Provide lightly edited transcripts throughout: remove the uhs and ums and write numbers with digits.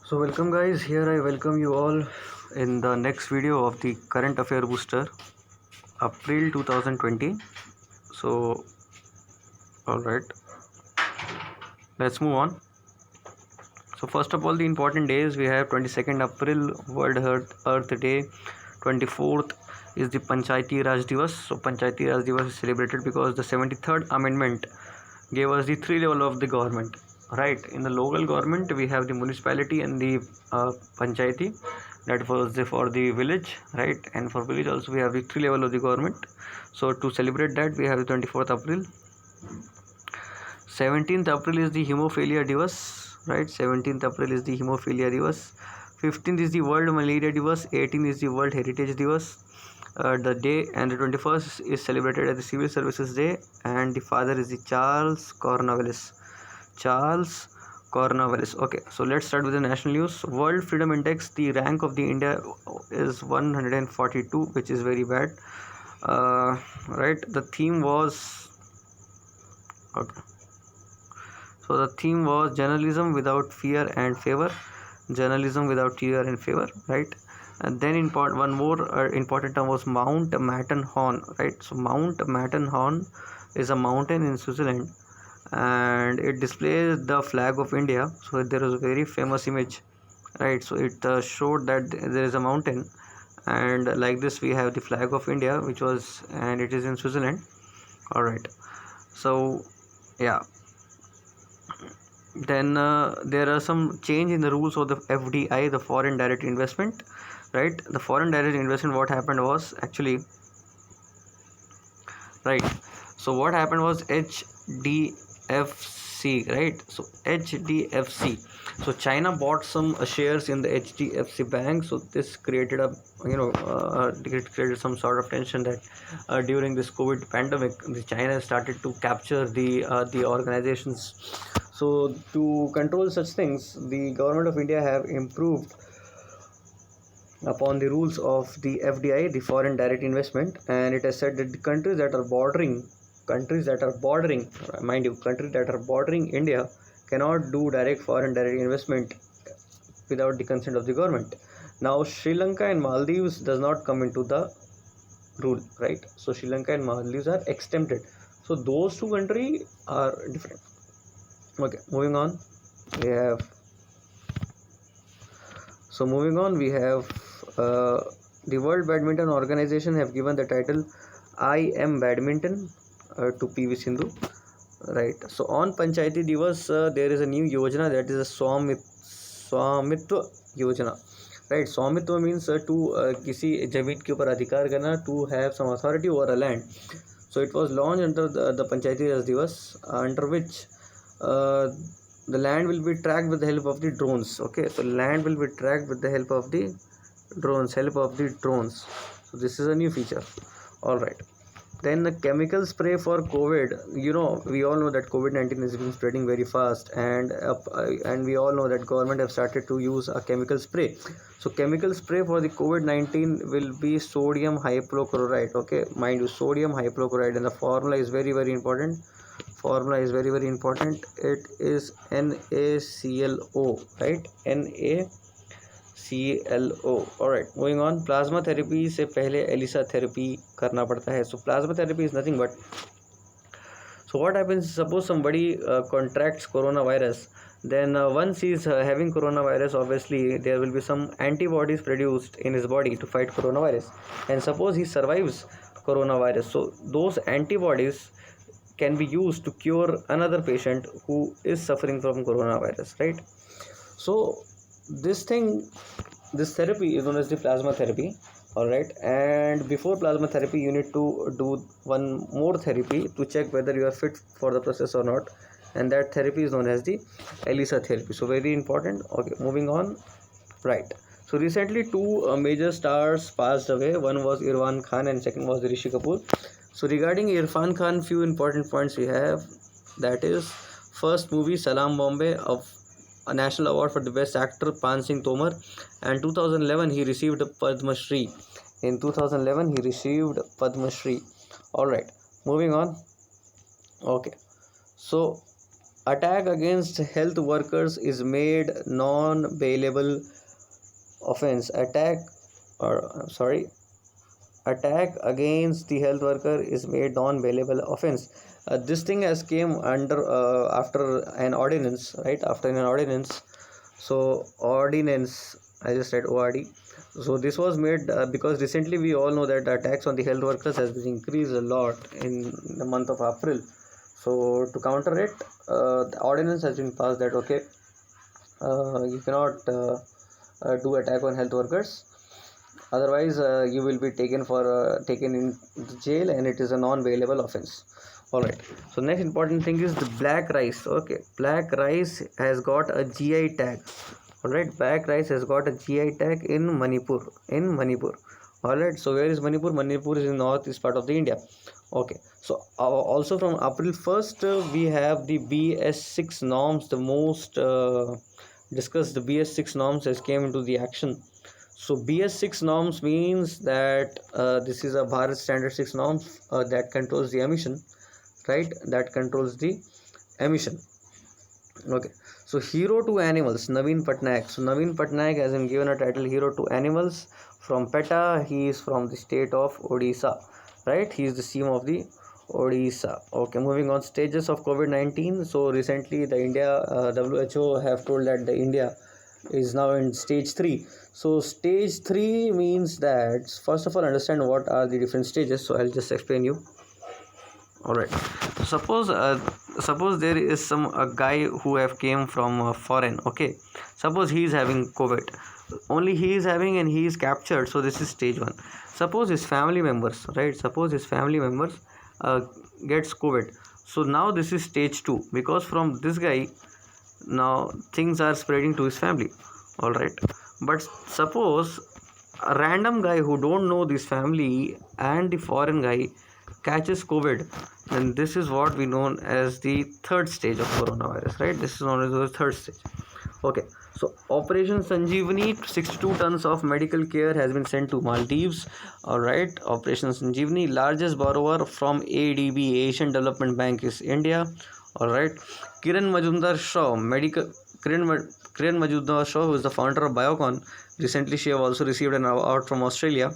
So welcome guys, here I welcome you all in the next video of the current affair booster April 2020. So alright, let's move on. So first of all, the important days we have 22nd April World Earth Day, 24th is the Panchayati Raj Divas. So Panchayati Raj Divas is celebrated because the 73rd amendment gave us the three level of the government. Right, in the local government we have the municipality and the panchayati, that was for the village, right, and for village also we have the three level of the government. So to celebrate that we have the 24th April. 17th April is the hemophilia divas, right, 17th April is the hemophilia divas. 15th is the world malaria divas. 18th is the world heritage divas. The day and the 21st is celebrated as the civil services day, and the father is the Charles Cornwallis. Okay, so let's start with the national news. World Freedom Index, the rank of the India is 142, which is very bad. Right, the theme was okay. So the theme was journalism without fear and favor. Journalism without fear and favor, right? And then one more important term was Mount Matterhorn, right? So Mount Matterhorn is a mountain in Switzerland, and it displays the flag of India. So there is a very famous image, right? So it showed that there is a mountain, and like this we have the flag of India, and it is in Switzerland. All right. So yeah, then there are some change in the rules of the FDI, the foreign direct investment, right? The foreign direct investment, what happened was actually, right, so what happened was HDFC, right? So HDFC, so China bought some shares in the HDFC bank. So this created a it created some sort of tension that during this COVID pandemic, the China started to capture the organizations. So to control such things, the government of India have improved upon the rules of the FDI, the foreign direct investment, and it has said that the countries that are bordering, mind you, countries that are bordering India cannot do direct foreign direct investment without the consent of the government. Now Sri Lanka and Maldives does not come into the rule, right? So Sri Lanka and Maldives are exempted. So those two countries are different. Okay, moving on, we have uh, the World Badminton Organization have given the title I Am Badminton to PV Sindhu, right? So on Panchayati Divas there is a new yojana, that is a Swamitva Yojana, right? Swamitva means to किसी जमीन के ऊपर अधिकार करना, to have some authority over a land. So it was launched under the Panchayati Raj Divas, under which the land will be tracked with the help of the drones. Okay, so land will be tracked with the help of the drones. So this is a new feature. All right. Then the chemical spray for COVID. We all know that COVID-19 has been spreading very fast, and we all know that government have started to use a chemical spray. So chemical spray for the COVID-19 will be sodium hypochlorite. Okay, mind you, sodium hypochlorite, and the formula is very very important. It is NaClO, right? NaClO. Alright, moving on. Plasma therapy से पहले ELISA therapy करना पड़ता है. So plasma therapy is nothing but, so what happens, suppose somebody contracts coronavirus, then once he is having coronavirus, obviously there will be some antibodies produced in his body to fight coronavirus, and suppose he survives coronavirus, so those antibodies can be used to cure another patient who is suffering from coronavirus, right? So this therapy is known as the plasma therapy. All right, and before plasma therapy you need to do one more therapy to check whether you are fit for the process or not, and that therapy is known as the ELISA therapy. So very important. Okay, moving on. Right, so recently two major stars passed away. One was Irfan Khan and second was Rishi Kapoor. So regarding Irfan Khan, few important points we have, that is, first movie Salam Bombay of a national award for the best actor Pan Singh Tomar, and 2011 he received Padma Shri. In 2011 he received Padma Shri. All right, moving on. Okay, so Attack against health workers is made non-bailable offense. Attack against the health worker is made non-bailable offense. This thing has came under after an ordinance, right? After an ordinance. So ordinance, I just said ORD. So this was made because recently we all know that attacks on the health workers has been increased a lot in the month of April. So to counter it, the ordinance has been passed that okay, you cannot do attack on health workers. Otherwise, you will be taken in the jail, and it is a non-bailable offense. All right. So next important thing is the black rice. Okay, black rice has got a GI tag. All right, black rice has got a GI tag in Manipur. All right. So where is Manipur? Manipur is in northeast part of the India. Okay. So also from April 1st, we have the BS6 norms. The most discussed the BS6 norms has came into the action. So BS6 norms means that this is a Bharat Standard 6 norms that controls the emission, right? That controls the emission. Okay. So hero to animals, Naveen Patnaik. So Naveen Patnaik has been given a title hero to animals from PETA. He is from the state of Odisha, right? He is the CM of the Odisha. Okay, moving on, stages of COVID-19. So recently the India WHO have told that the India is now in stage 3. So stage 3 means that first of all understand what are the different stages. So I'll just explain you. All right. So suppose there is a guy who have came from foreign. Okay. Suppose he is having COVID. Only he is having and he is captured. So this is stage 1. Suppose his family members, right? Suppose his family members gets COVID. So now this is stage 2 because from this guy now things are spreading to his family. All right. But suppose a random guy who don't know this family and the foreign guy catches COVID, then this is what we know as the third stage of coronavirus, right? This is known as the third stage. Okay. So Operation Sanjeevani, 62 tons of medical care has been sent to Maldives. All right. Operation Sanjeevani, largest borrower from ADB, Asian Development Bank, is India. All right. Kiran Majumdar-Shaw, who is the founder of Biocon, recently she have also received an award from Australia,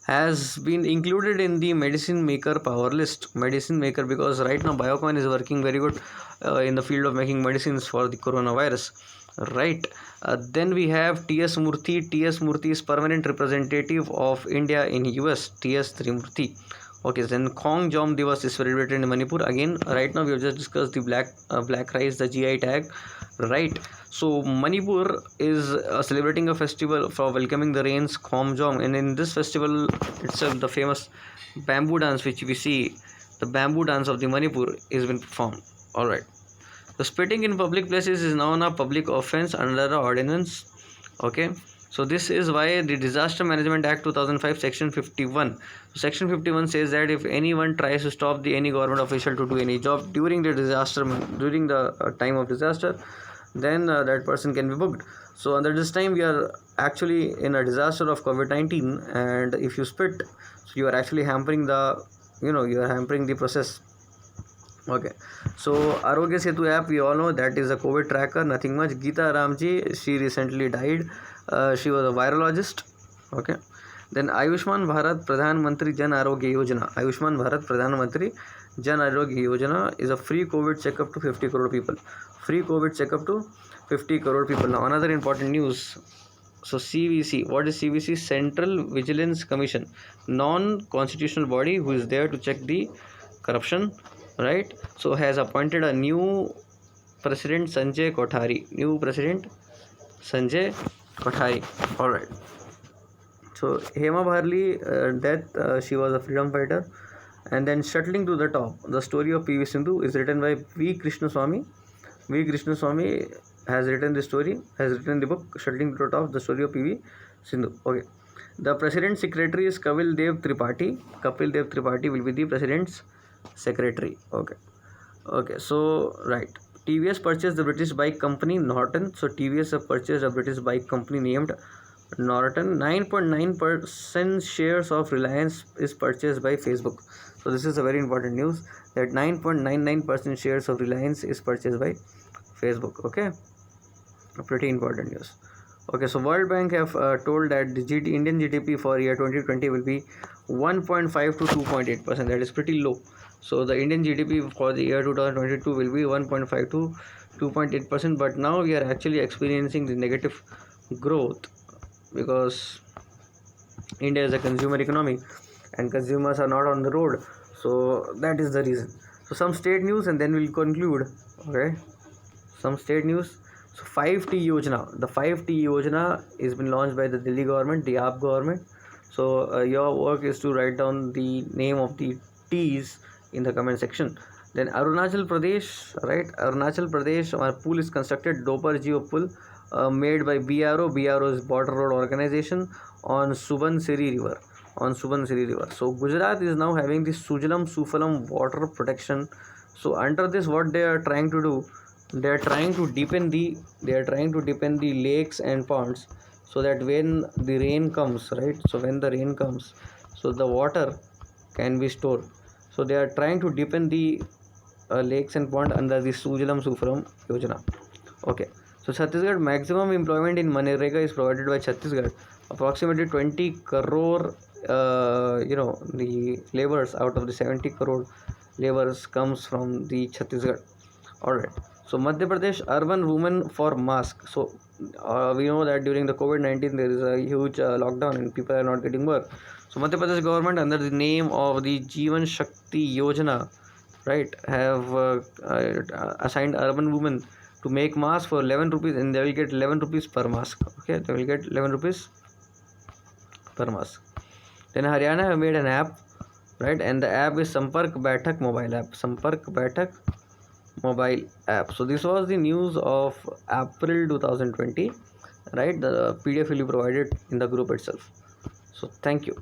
has been included in the medicine maker power list. Medicine maker because right now Biocon is working very good in the field of making medicines for the coronavirus, right? Then we have TS Murthy. TS Murthy is permanent representative of India in US. TS Trimurthy. Okay, then Khong Jom Divas is celebrated in Manipur. Again, right now we have just discussed the black rice, the GI tag, right? So Manipur is celebrating a festival for welcoming the rains, Khom Jom, and in this festival itself, the famous bamboo dance which we see, the bamboo dance of the Manipur is been performed. All right. The spitting in public places is now a public offense under the ordinance. Okay. So this is why the Disaster Management Act 2005 Section 51. So Section 51 says that if anyone tries to stop any government official to do any job during the time of disaster, then that person can be booked. So under this time we are actually in a disaster of COVID-19, and if you spit, so you are actually hampering the process. Okay, so Arogya Setu app, we all know that is a COVID tracker, nothing much. Geeta Ramji, she recently died. She was a virologist. Okay, then Ayushman Bharat Pradhan Mantri Jan Arogya Yojana. Ayushman Bharat Pradhan Mantri Jan Arogya Yojana is a free COVID checkup to 50 crore people. Free COVID checkup to 50 crore people. Now another important news. So CVC, what is CVC? Central Vigilance Commission, non-constitutional body who is there to check the corruption, right? So has appointed a new president, Sanjay Kothari. All right. So Hema Bharli death, she was a freedom fighter. And then shuttling to the top, the story of PV Sindhu is written by V. Krishnaswamy. V. Krishnaswamy has written the book Shuttling to the Top, the story of PV Sindhu. Okay. The president's secretary is Kapil Dev Tripathi. Kapil Dev Tripathi will be the president's secretary. Okay. So right. TVS purchased the British bike company Norton. So TVS have purchased a British bike company named Norton, 9.9% shares of Reliance is purchased by Facebook. So this is a very important news, that 9.99% shares of Reliance is purchased by Facebook. Okay, a pretty important news. Okay, so World Bank have told that the Indian GDP for year 2020 will be 1.5 to 2.8%. That is pretty low. So the Indian GDP for the year 2022 will be 1.5 to 2.8%. But now we are actually experiencing the negative growth because India is a consumer economy and consumers are not on the road. So that is the reason. So some state news and then we'll conclude. Okay, some state news. So 5T Yojana, the 5T Yojana is been launched by the Delhi government, the AAP government. So your work is to write down the name of the T's in the comment section. Then Arunachal Pradesh, right? Arunachal Pradesh, our pool is constructed, Dopar Geo pool, made by BRO. BRO is Border Road Organization on Subansiri River. So Gujarat is now having the Sujalam Sufalam water protection. So under this, what they are trying to do, they are trying to deepen the lakes and ponds, so that when the rain comes, right, so when the rain comes, so the water can be stored. So they are trying to deepen the lakes and pond under the Sujalam Sufalam Yojana. Okay, so Chhattisgarh, maximum employment in Manrega is provided by Chhattisgarh. Approximately 20 crore the laborers out of the 70 crore laborers comes from the Chhattisgarh. Alright, so Madhya Pradesh, urban women for mask. So we know that during the COVID-19 there is a huge lockdown and people are not getting work. So Madhya Pradesh government, under the name of the Jeevan Shakti Yojana, right, have assigned urban women to make masks for 11 rupees, and they will get 11 rupees per mask. Okay, they will get 11 rupees per mask. Then Haryana have made an app, right, and the app is Sampark Baitak mobile app. Sampark Baitak mobile app. So this was the news of April 2020, right? The PDF will be provided in the group itself. So thank you.